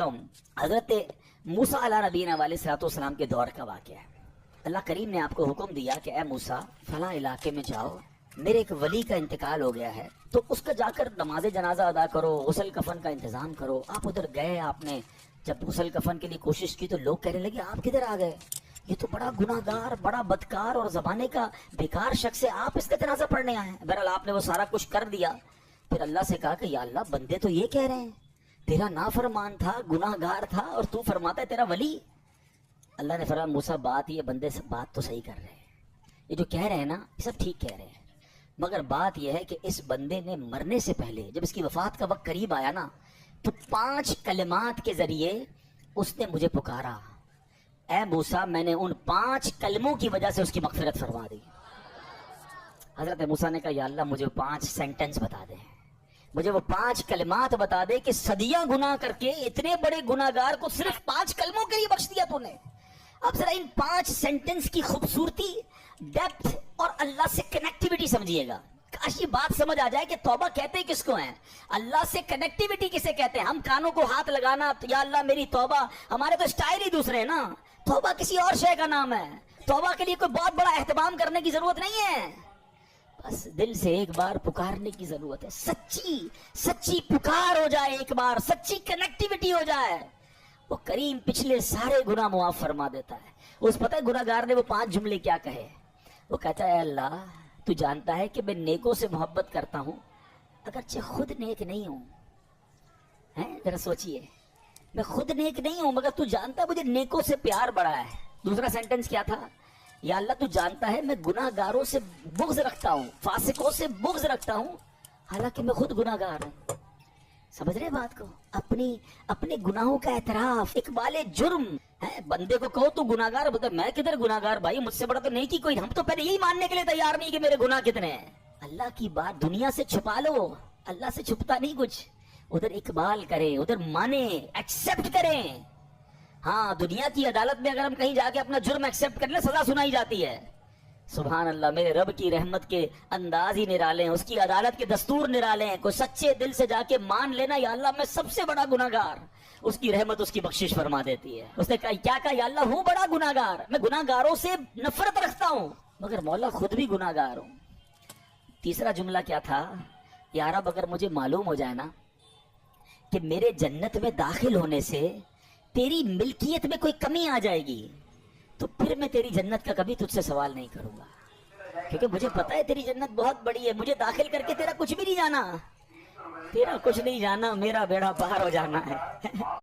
سکتا ہوں. حضرت موسیٰ علیہ نبینا علیہ الصلوۃ والسلام کے دور کا واقعہ ہے. اللہ کریم نے آپ کو حکم دیا کہ اے موسیٰ فلاں علاقے میں جاؤ, میرے ایک ولی کا انتقال ہو گیا ہے, تو اس کا جا کر نماز جنازہ ادا کرو, غسل کفن کا انتظام کرو. آپ ادھر گئے, آپ نے جب غسل کفن کے لیے کوشش کی تو لوگ کہنے لگے آپ کدھر آ گئے, یہ تو بڑا گناہ گار, بڑا بدکار اور زمانے کا بیکار شخص ہے, آپ اس کا جنازہ پڑھنے آئے ہیں. بہرحال آپ نے وہ سارا کچھ کر دیا. پھر اللہ سے کہا کہ یا اللہ بندے تو یہ کہہ رہے ہیں تیرا نافرمان تھا, گناہ گار تھا, اور تو فرماتا ہے تیرا ولی. اللہ نے فرمایا موسیٰ بات یہ بندے سے بات تو صحیح کر رہے ہیں, یہ جو کہہ رہے ہیں نا یہ سب ٹھیک کہہ رہے ہیں, مگر بات یہ ہے کہ اس بندے نے مرنے سے پہلے جب اس کی وفات کا وقت قریب آیا نا تو 5 کلمات کے ذریعے اس نے مجھے پکارا, اے موسیٰ میں نے ان 5 کلموں کی وجہ سے اس کی مغفرت فرما دی. حضرت موسیٰ نے کہا یا اللہ مجھے 5 سینٹنس بتا دے, مجھے وہ 5 کلمات بتا دے کہ صدیاں گناہ کر کے اتنے بڑے گناہ گار کو صرف 5 کلموں کے لیے بخش دیا تو نے. اب ذرا ان 5 سینٹنس کی خوبصورتی, ڈیپتھ اور اللہ سے کنیکٹیوٹی سمجھیے گا. کاش یہ بات سمجھ آ جائے کہ توبہ کہتے کس کو ہیں, اللہ سے کنیکٹیوٹی کسے کہتے ہیں. ہم کانوں کو ہاتھ لگانا یا اللہ میری توبہ, ہمارے تو اسٹائل ہی دوسرے ہیں نا. توبہ کسی اور شے کا نام ہے, توبہ کے لیے کوئی بہت بڑا اہتمام کرنے کی ضرورت نہیں ہے, بس دل سے ایک بار پکارنے کی ضرورت ہے. سچی پکار ہو جائے, ایک بار سچی کنیکٹیوٹی ہو جائے, وہ کریم پچھلے سارے گناہ معاف فرما دیتا ہے. اس پتہ ہے گناہ گار نے وہ 5 جملے کیا کہے, وہ کہتا ہے اللہ تو جانتا ہے کہ میں نیکوں سے محبت کرتا ہوں اگرچہ خود نیک نہیں ہوں. ذرا سوچئے, میں خود نیک نہیں ہوں مگر تو جانتا ہے مجھے نیکوں سے پیار بڑا ہے. دوسرا سینٹنس کیا تھا, یا اللہ تو جانتا ہے میں گناہ گاروں سے بغض رکھتا ہوں, فاسقوں سے بغض رکھتا ہوں, حالانکہ میں خود گناہ گار ہوں. سمجھ رہے بات کو, اپنے گناہوں کا اعتراف, اقبال جرم ہے. بندے کو کہو تو گناہ گار, بتا میں کدھر گناہ گار بھائی, مجھ سے بڑا تو نہیں کی کوئی. ہم تو پہلے یہی ماننے کے لیے تیار نہیں کہ میرے گناہ کتنے ہیں. اللہ کی بات دنیا سے چھپا لو, اللہ سے چھپتا نہیں کچھ. ادھر اقبال کریں, ادھر مانے, ایکسپٹ کریں. ہاں دنیا کی عدالت میں اگر ہم کہیں جا کے اپنا جرم ایکسپٹ کر لیں سزا سنائی جاتی ہے. سبحان اللہ, میرے رب کی رحمت کے انداز ہی نرالے ہیں, اس کی عدالت کے دستور نرالے ہیں. کوئی سچے دل سے جا کے مان لینا یا اللہ میں سب سے بڑا گناہ گار, اس کی رحمت اس کی بخشش فرما دیتی ہے. اس نے کیا کہا, یا اللہ ہوں بڑا گناہ گار, میں گناہ گاروں سے نفرت رکھتا ہوں مگر مولا خود بھی گناہ گار ہوں. تیسرا جملہ کیا تھا, یا رب اگر مجھے معلوم ہو جائے نا کہ میرے جنت میں داخل ہونے سے تیری ملکیت میں کوئی کمی آ جائے گی تو پھر میں تیری جنت کا کبھی تجھ سے سوال نہیں کروں گا, کیونکہ مجھے پتا ہے تیری جنت بہت بڑی ہے. مجھے داخل کر کے تیرا کچھ بھی نہیں جانا, تیرا کچھ نہیں جانا, میرا بیڑا پار ہو جانا ہے.